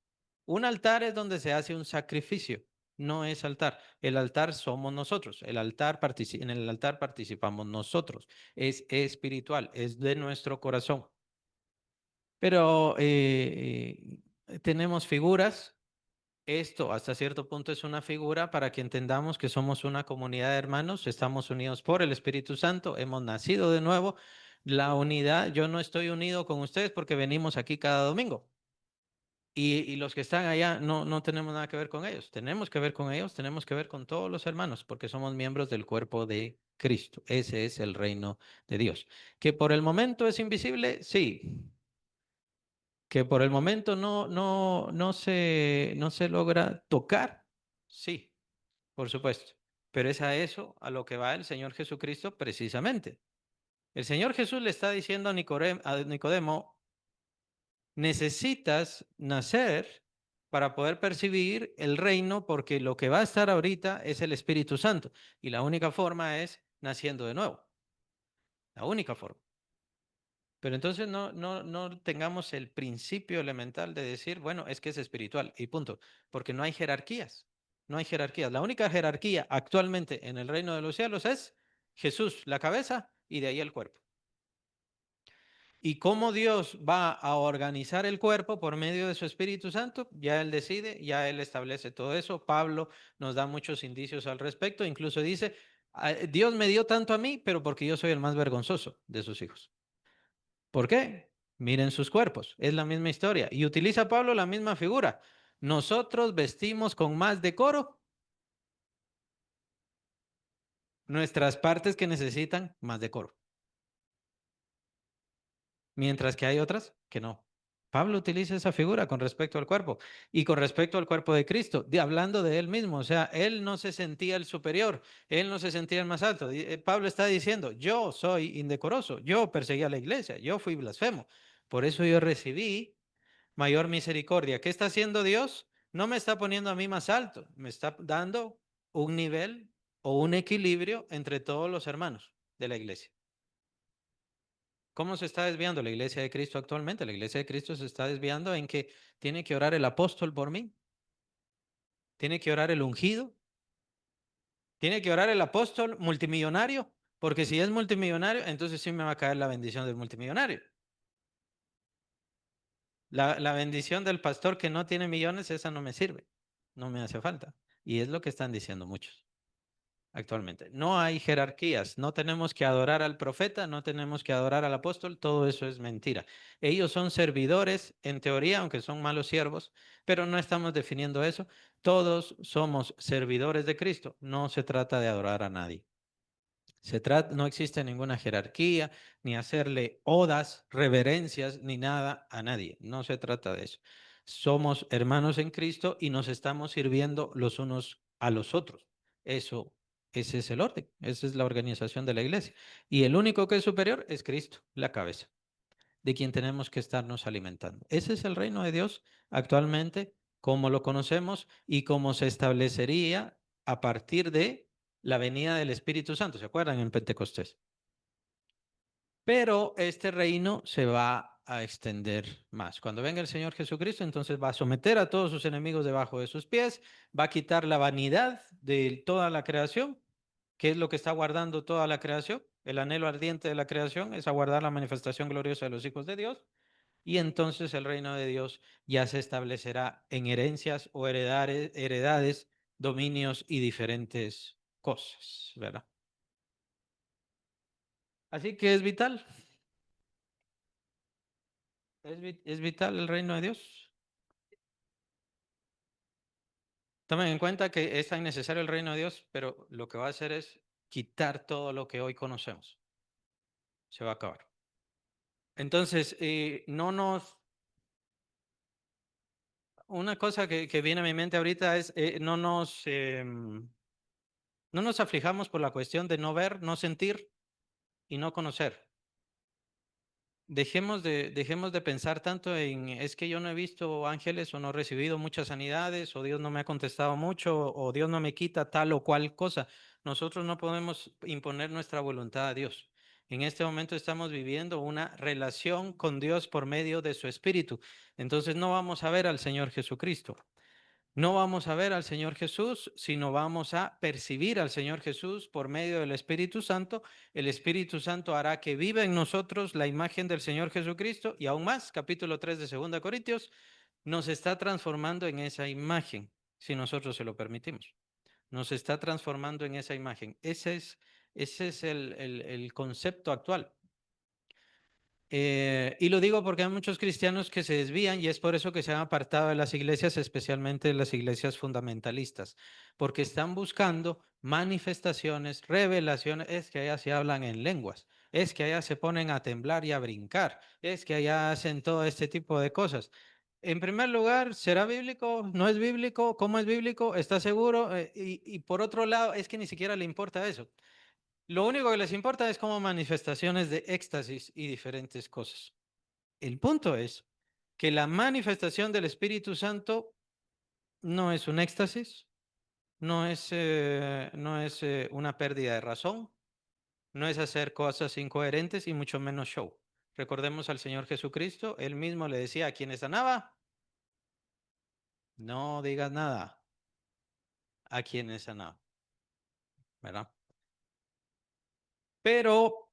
Un altar es donde se hace un sacrificio, no es altar. El altar somos nosotros. En el altar participamos nosotros. Es espiritual, es de nuestro corazón. Pero tenemos figuras. Esto hasta cierto punto es una figura para que entendamos que somos una comunidad de hermanos, estamos unidos por el Espíritu Santo, hemos nacido de nuevo. La unidad, yo no estoy unido con ustedes porque venimos aquí cada domingo. Y los que están allá no tenemos nada que ver con ellos. Tenemos que ver con ellos, tenemos que ver con todos los hermanos, porque somos miembros del cuerpo de Cristo. Ese es el reino de Dios. Que por el momento es invisible, sí. Que por el momento no se logra tocar, sí, por supuesto. Pero es a eso a lo que va el Señor Jesucristo precisamente. El Señor Jesús le está diciendo a Nicodemo, necesitas nacer para poder percibir el reino, porque lo que va a estar ahorita es el Espíritu Santo. Y la única forma es naciendo de nuevo. La única forma. Pero entonces no tengamos el principio elemental de decir, bueno, es que es espiritual y punto, porque no hay jerarquías, no hay jerarquías. La única jerarquía actualmente en el reino de los cielos es Jesús, la cabeza, y de ahí el cuerpo. Y cómo Dios va a organizar el cuerpo por medio de su Espíritu Santo, ya Él decide, ya Él establece todo eso. Pablo nos da muchos indicios al respecto, incluso dice, Dios me dio tanto a mí, pero porque yo soy el más vergonzoso de sus hijos. ¿Por qué? Miren sus cuerpos, es la misma historia. Y utiliza Pablo la misma figura. Nosotros vestimos con más decoro nuestras partes que necesitan más decoro, mientras que hay otras que no. Pablo utiliza esa figura con respecto al cuerpo y con respecto al cuerpo de Cristo, hablando de él mismo. O sea, él no se sentía el superior, él no se sentía el más alto. Pablo está diciendo, yo soy indecoroso, yo perseguí a la iglesia, yo fui blasfemo. Por eso yo recibí mayor misericordia. ¿Qué está haciendo Dios? No me está poniendo a mí más alto, me está dando un nivel o un equilibrio entre todos los hermanos de la iglesia. ¿Cómo se está desviando la iglesia de Cristo actualmente? La iglesia de Cristo se está desviando en que tiene que orar el apóstol por mí, tiene que orar el ungido, tiene que orar el apóstol multimillonario, porque si es multimillonario, entonces sí me va a caer la bendición del multimillonario. La bendición del pastor que no tiene millones, esa no me sirve, no me hace falta. Y es lo que están diciendo muchos actualmente. No hay jerarquías, no tenemos que adorar al profeta, no tenemos que adorar al apóstol, todo eso es mentira. Ellos son servidores, en teoría, aunque son malos siervos, pero no estamos definiendo eso. Todos somos servidores de Cristo, no se trata de adorar a nadie. No existe ninguna jerarquía, ni hacerle odas, reverencias, ni nada a nadie. No se trata de eso. Somos hermanos en Cristo y nos estamos sirviendo los unos a los otros. Eso, ese es el orden, esa es la organización de la iglesia. Y el único que es superior es Cristo, la cabeza, de quien tenemos que estarnos alimentando. Ese es el reino de Dios actualmente, como lo conocemos y como se establecería a partir de la venida del Espíritu Santo. ¿Se acuerdan en Pentecostés? Pero este reino se va a extender más. Cuando venga el Señor Jesucristo, entonces va a someter a todos sus enemigos debajo de sus pies, va a quitar la vanidad de toda la creación, que es lo que está guardando toda la creación. El anhelo ardiente de la creación es aguardar la manifestación gloriosa de los hijos de Dios. Y entonces el reino de Dios ya se establecerá en herencias o heredades, dominios y diferentes cosas, ¿verdad? Así que es vital, es vital el reino de Dios. Tomen en cuenta que es tan necesario el reino de Dios, pero lo que va a hacer es quitar todo lo que hoy conocemos. Se va a acabar. Entonces, una cosa que viene a mi mente ahorita es, no nos aflijamos por la cuestión de no ver, no sentir y no conocer. Dejemos de pensar tanto en, es que yo no he visto ángeles o no he recibido muchas sanidades o Dios no me ha contestado mucho o Dios no me quita tal o cual cosa. Nosotros no podemos imponer nuestra voluntad a Dios. En este momento estamos viviendo una relación con Dios por medio de su Espíritu. Entonces no vamos a ver al Señor Jesucristo. No vamos a ver al Señor Jesús, sino vamos a percibir al Señor Jesús por medio del Espíritu Santo. El Espíritu Santo hará que viva en nosotros la imagen del Señor Jesucristo y aún más, capítulo 3 de 2 Corintios, nos está transformando en esa imagen, si nosotros se lo permitimos. Nos está transformando en esa imagen. Ese es el concepto actual. Y lo digo porque hay muchos cristianos que se desvían y es por eso que se han apartado de las iglesias, especialmente de las iglesias fundamentalistas, porque están buscando manifestaciones, revelaciones. Es que allá se hablan en lenguas, es que allá se ponen a temblar y a brincar, es que allá hacen todo este tipo de cosas. En primer lugar, ¿será bíblico? ¿No es bíblico? ¿Cómo es bíblico? ¿Está seguro? Y por otro lado, es que ni siquiera le importa eso. Lo único que les importa es como manifestaciones de éxtasis y diferentes cosas. El punto es que la manifestación del Espíritu Santo no es un éxtasis, no es una pérdida de razón, no es hacer cosas incoherentes y mucho menos show. Recordemos al Señor Jesucristo, él mismo le decía a quienes sanaba, no digas nada a quienes sanaba, ¿verdad? Pero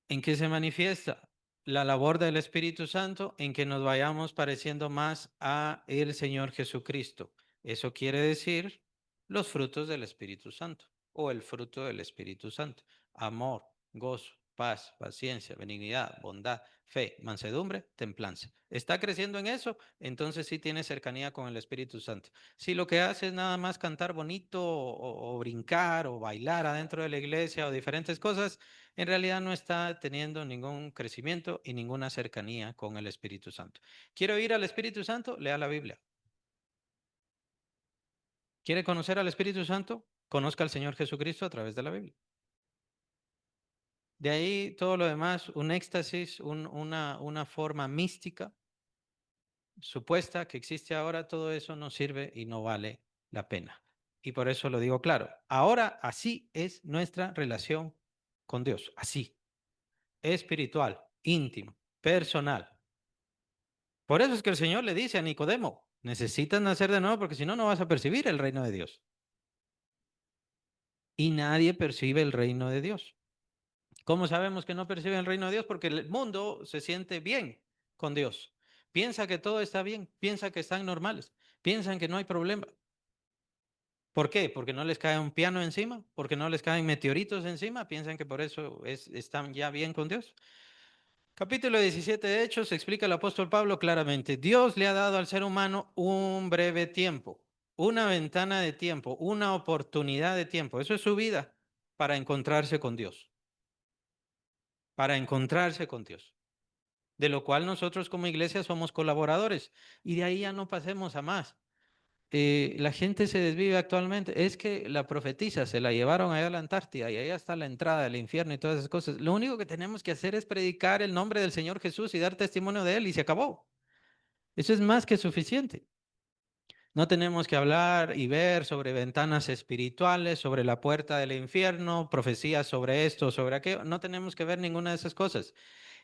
¿en qué se manifiesta la labor del Espíritu Santo? En que nos vayamos pareciendo más a el Señor Jesucristo. Eso quiere decir los frutos del Espíritu Santo o el fruto del Espíritu Santo. Amor, gozo, paz, paciencia, benignidad, bondad, fe, mansedumbre, templanza. ¿Está creciendo en eso? Entonces sí tiene cercanía con el Espíritu Santo. Si lo que hace es nada más cantar bonito o brincar o bailar adentro de la iglesia o diferentes cosas, en realidad no está teniendo ningún crecimiento y ninguna cercanía con el Espíritu Santo. ¿Quiere oír al Espíritu Santo? Lea la Biblia. ¿Quiere conocer al Espíritu Santo? Conozca al Señor Jesucristo a través de la Biblia. De ahí todo lo demás, un éxtasis, una forma mística supuesta que existe ahora, todo eso no sirve y no vale la pena. Y por eso lo digo claro. Ahora así es nuestra relación con Dios, así, espiritual, íntimo, personal. Por eso es que el Señor le dice a Nicodemo, necesitas nacer de nuevo porque si no, no vas a percibir el reino de Dios. Y nadie percibe el reino de Dios. ¿Cómo sabemos que no percibe el reino de Dios? Porque el mundo se siente bien con Dios. Piensa que todo está bien, piensa que están normales, piensan que no hay problema. ¿Por qué? Porque no les cae un piano encima, porque no les caen meteoritos encima, piensan que por eso están ya bien con Dios. Capítulo 17 de Hechos explica el apóstol Pablo claramente, Dios le ha dado al ser humano un breve tiempo, una ventana de tiempo, una oportunidad de tiempo. Eso es su vida para encontrarse con Dios, para encontrarse con Dios. De lo cual nosotros como iglesia somos colaboradores y de ahí ya no pasemos a más. La gente se desvive actualmente. Es que la profetisa se la llevaron allá a la Antártida y allá está la entrada del infierno y todas esas cosas. Lo único que tenemos que hacer es predicar el nombre del Señor Jesús y dar testimonio de Él y se acabó. Eso es más que suficiente. No tenemos que hablar y ver sobre ventanas espirituales, sobre la puerta del infierno, profecías sobre esto, sobre aquello. No tenemos que ver ninguna de esas cosas.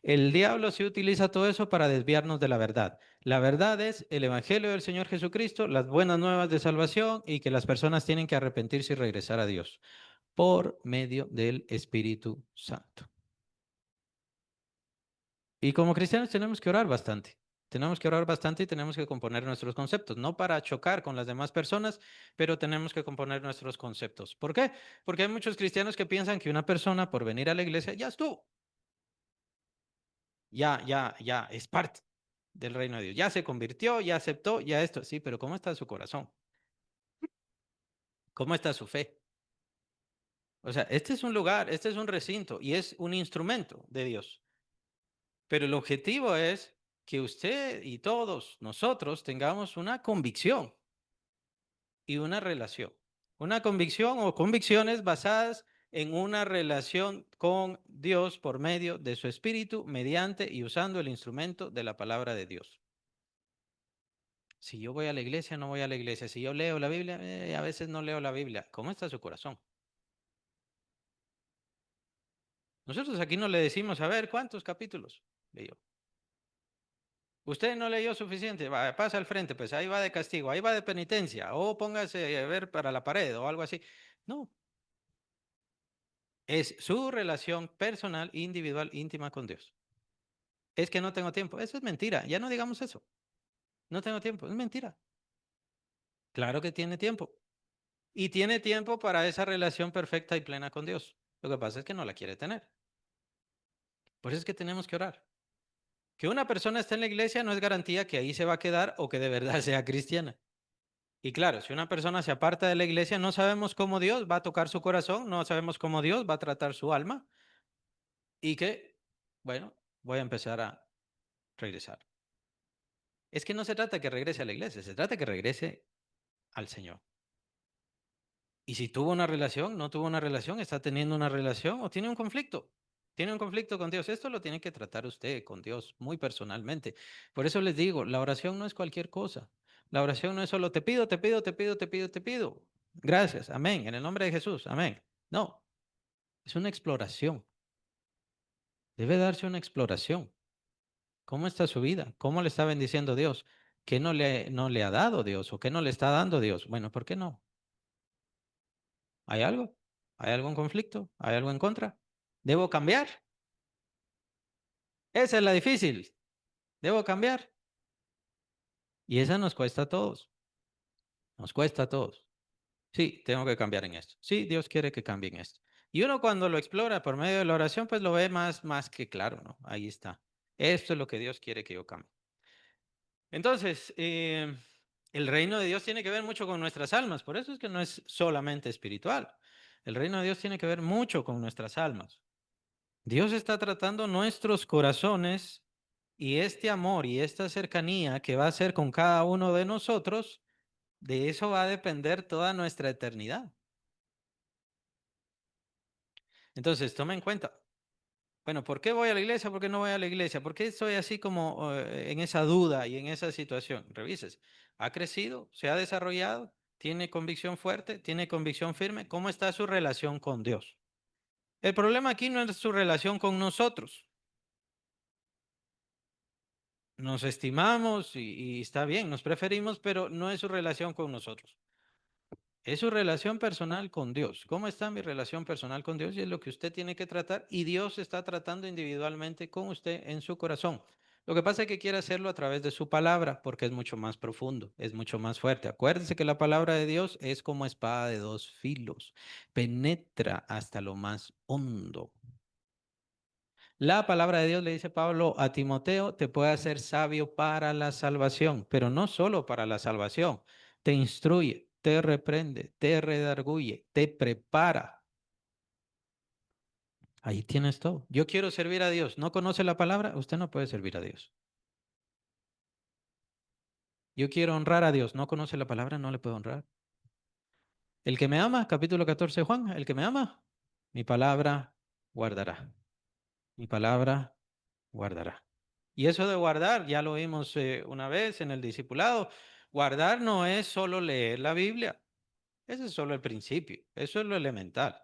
El diablo sí utiliza todo eso para desviarnos de la verdad. La verdad es el Evangelio del Señor Jesucristo, las buenas nuevas de salvación y que las personas tienen que arrepentirse y regresar a Dios por medio del Espíritu Santo. Y como cristianos tenemos que orar bastante. Tenemos que orar bastante y tenemos que componer nuestros conceptos, no para chocar con las demás personas, pero tenemos que componer nuestros conceptos. ¿Por qué? Porque hay muchos cristianos que piensan que una persona por venir a la iglesia ya estuvo, ya es parte del reino de Dios, ya se convirtió, ya aceptó, ya esto, sí, pero ¿cómo está su corazón? ¿Cómo está su fe? O sea, este es un lugar, este es un recinto y es un instrumento de Dios. Pero el objetivo es que usted y todos nosotros tengamos una convicción y una relación. Una convicción o convicciones basadas en una relación con Dios por medio de su espíritu, mediante y usando el instrumento de la palabra de Dios. Si yo voy a la iglesia, no voy a la iglesia. Si yo leo la Biblia, a veces no leo la Biblia. ¿Cómo está su corazón? Nosotros aquí no le decimos, a ver, ¿cuántos capítulos leyó? Usted no leyó suficiente, pasa al frente, pues ahí va de castigo, ahí va de penitencia, o póngase a ver para la pared o algo así. No, es su relación personal, individual, íntima con Dios. Es que no tengo tiempo, eso es mentira, ya no digamos eso. No tengo tiempo, es mentira. Claro que tiene tiempo. Y tiene tiempo para esa relación perfecta y plena con Dios. Lo que pasa es que no la quiere tener. Por eso es que tenemos que orar. Que una persona esté en la iglesia no es garantía que ahí se va a quedar o que de verdad sea cristiana. Y claro, si una persona se aparta de la iglesia, no sabemos cómo Dios va a tocar su corazón, no sabemos cómo Dios va a tratar su alma y que, bueno, voy a empezar a regresar. Es que no se trata que regrese a la iglesia, se trata que regrese al Señor. Y si tuvo una relación, no tuvo una relación, está teniendo una relación o tiene un conflicto. Tiene un conflicto con Dios. Esto lo tiene que tratar usted con Dios muy personalmente. Por eso les digo, la oración no es cualquier cosa. La oración no es solo te pido, te pido, te pido, te pido, te pido. Gracias, amén. En el nombre de Jesús, amén. No, es una exploración. Debe darse una exploración. ¿Cómo está su vida? ¿Cómo le está bendiciendo Dios? ¿Qué no le ha dado Dios o qué no le está dando Dios? Bueno, ¿por qué no? ¿Hay algo? ¿Hay algún conflicto? ¿Hay algo en contra? ¿Debo cambiar? Esa es la difícil. ¿Debo cambiar? Y esa nos cuesta a todos. Nos cuesta a todos. Sí, tengo que cambiar en esto. Sí, Dios quiere que cambie en esto. Y uno cuando lo explora por medio de la oración, pues lo ve más que claro, ¿no? Ahí está. Esto es lo que Dios quiere que yo cambie. Entonces, el reino de Dios tiene que ver mucho con nuestras almas. Por eso es que no es solamente espiritual. El reino de Dios tiene que ver mucho con nuestras almas. Dios está tratando nuestros corazones y este amor y esta cercanía que va a ser con cada uno de nosotros, de eso va a depender toda nuestra eternidad. Entonces, tome en cuenta, bueno, ¿por qué voy a la iglesia? ¿Por qué no voy a la iglesia? ¿Por qué estoy así como en esa duda y en esa situación? Revises, ¿ha crecido? ¿Se ha desarrollado? ¿Tiene convicción fuerte? ¿Tiene convicción firme? ¿Cómo está su relación con Dios? El problema aquí no es su relación con nosotros. Nos estimamos y está bien, nos preferimos, pero no es su relación con nosotros. Es su relación personal con Dios. ¿Cómo está mi relación personal con Dios? Y es lo que usted tiene que tratar y Dios está tratando individualmente con usted en su corazón. Lo que pasa es que quiere hacerlo a través de su palabra porque es mucho más profundo, es mucho más fuerte. Acuérdese que la palabra de Dios es como espada de dos filos, penetra hasta lo más hondo. La palabra de Dios, le dice Pablo a Timoteo, te puede hacer sabio para la salvación, pero no solo para la salvación. Te instruye, te reprende, te redarguye, te prepara. Ahí tienes todo. Yo quiero servir a Dios. ¿No conoce la palabra? Usted no puede servir a Dios. Yo quiero honrar a Dios. ¿No conoce la palabra? No le puedo honrar. El que me ama, capítulo 14 de Juan, el que me ama, mi palabra guardará. Mi palabra guardará. Y eso de guardar, ya lo vimos una vez en el discipulado, guardar no es solo leer la Biblia, ese es solo el principio, eso es lo elemental.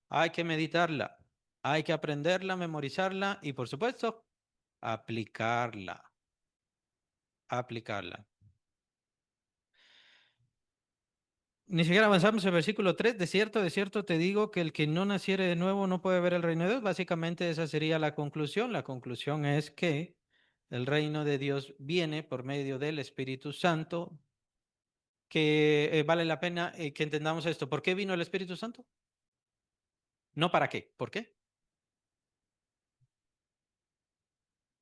Hay que meditarla, hay que aprenderla, memorizarla y por supuesto, aplicarla, aplicarla. Ni siquiera avanzamos el versículo 3. De cierto te digo que el que no naciere de nuevo no puede ver el reino de Dios. Básicamente esa sería la conclusión. La conclusión es que el reino de Dios viene por medio del Espíritu Santo, que vale la pena que entendamos esto. ¿Por qué vino el Espíritu Santo? No para qué. ¿Por qué?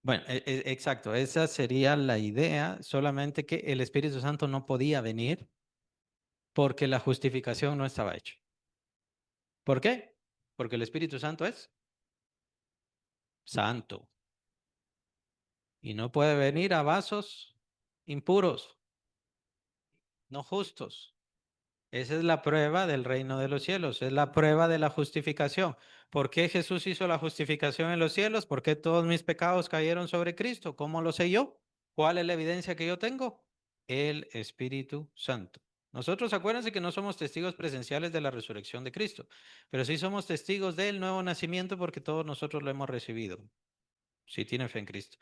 Bueno, exacto. Esa sería la idea, solamente que el Espíritu Santo no podía venir porque la justificación no estaba hecha. ¿Por qué? Porque el Espíritu Santo es santo. Y no puede venir a vasos impuros, no justos. Esa es la prueba del reino de los cielos, es la prueba de la justificación. ¿Por qué Jesús hizo la justificación en los cielos? ¿Por qué todos mis pecados cayeron sobre Cristo? ¿Cómo lo sé yo? ¿Cuál es la evidencia que yo tengo? El Espíritu Santo. Nosotros acuérdense que no somos testigos presenciales de la resurrección de Cristo, pero sí somos testigos del nuevo nacimiento porque todos nosotros lo hemos recibido, si tienen fe en Cristo.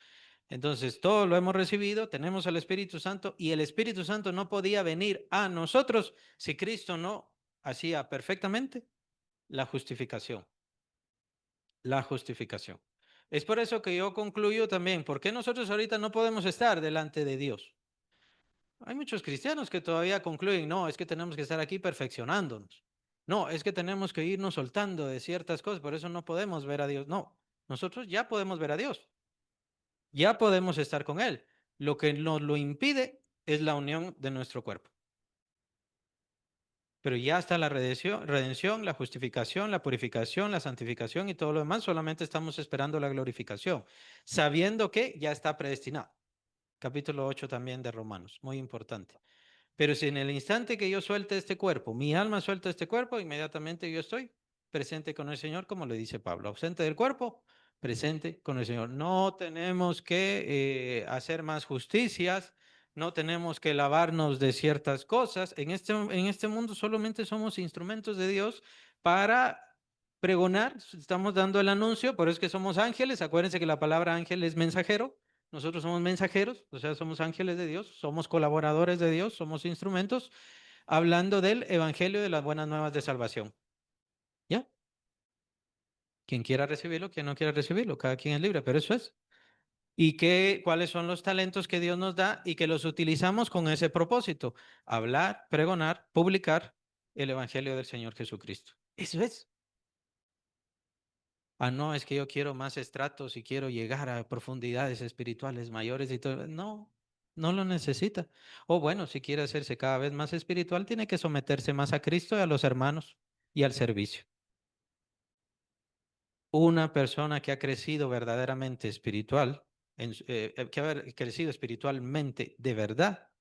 Entonces, todos lo hemos recibido, tenemos el Espíritu Santo y el Espíritu Santo no podía venir a nosotros si Cristo no hacía perfectamente la justificación. La justificación. Es por eso que yo concluyo también, ¿por qué nosotros ahorita no podemos estar delante de Dios? Hay muchos cristianos que todavía concluyen, no, es que tenemos que estar aquí perfeccionándonos. No, es que tenemos que irnos soltando de ciertas cosas, por eso no podemos ver a Dios. No, nosotros ya podemos ver a Dios, ya podemos estar con Él. Lo que nos lo impide es la unión de nuestro cuerpo. Pero ya está la redención, la justificación, la purificación, la santificación y todo lo demás. Solamente estamos esperando la glorificación, sabiendo que ya está predestinado. Capítulo 8 también de Romanos, muy importante. Pero si en el instante que yo suelte este cuerpo, mi alma suelta este cuerpo, inmediatamente yo estoy presente con el Señor, como le dice Pablo, ausente del cuerpo, presente con el Señor. No tenemos que hacer más justicias, no tenemos que lavarnos de ciertas cosas. En este mundo solamente somos instrumentos de Dios para pregonar, estamos dando el anuncio, por eso es que somos ángeles. Acuérdense que la palabra ángel es mensajero. Nosotros somos mensajeros, o sea, somos ángeles de Dios, somos colaboradores de Dios, somos instrumentos, hablando del evangelio de las buenas nuevas de salvación. ¿Ya? Quien quiera recibirlo, quien no quiera recibirlo, cada quien es libre, pero eso es. ¿Y cuáles son los talentos que Dios nos da y que los utilizamos con ese propósito? Hablar, pregonar, publicar el evangelio del Señor Jesucristo. Eso es. Ah, no, es que yo quiero más estratos y quiero llegar a profundidades espirituales mayores y todo. No, no lo necesita. O bueno, si quiere hacerse cada vez más espiritual, tiene que someterse más a Cristo y a los hermanos y al servicio. Una persona que ha crecido verdaderamente espiritual, que ha crecido espiritualmente de verdad,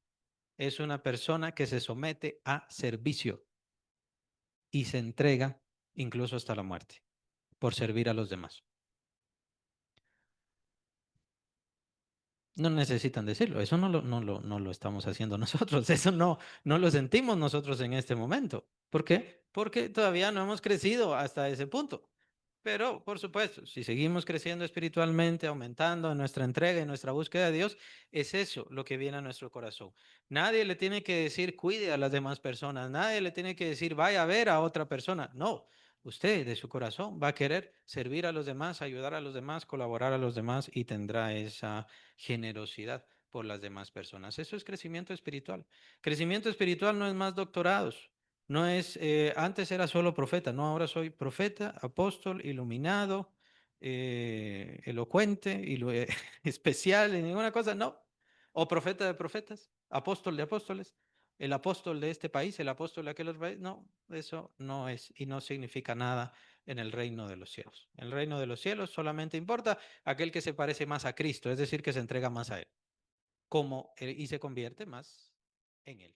es una persona que se somete a servicio y se entrega incluso hasta la muerte por servir a los demás. No necesitan decirlo, eso no lo estamos haciendo nosotros, eso no lo sentimos nosotros en este momento. ¿Por qué? Porque todavía no hemos crecido hasta ese punto. Pero, por supuesto, si seguimos creciendo espiritualmente, aumentando en nuestra entrega y nuestra búsqueda de Dios, es eso lo que viene a nuestro corazón. Nadie le tiene que decir cuide a las demás personas, nadie le tiene que decir vaya a ver a otra persona. No, usted de su corazón va a querer servir a los demás, ayudar a los demás, colaborar a los demás y tendrá esa generosidad por las demás personas. Eso es crecimiento espiritual. Crecimiento espiritual no es más doctorados. No es, antes era solo profeta, no, ahora soy profeta, apóstol, iluminado, elocuente, especial en ninguna cosa, no. O profeta de profetas, apóstol de apóstoles, el apóstol de este país, el apóstol de aquel otro país, no, eso no es y no significa nada en el reino de los cielos. En el reino de los cielos solamente importa aquel que se parece más a Cristo, es decir, que se entrega más a Él, como y se convierte más en Él.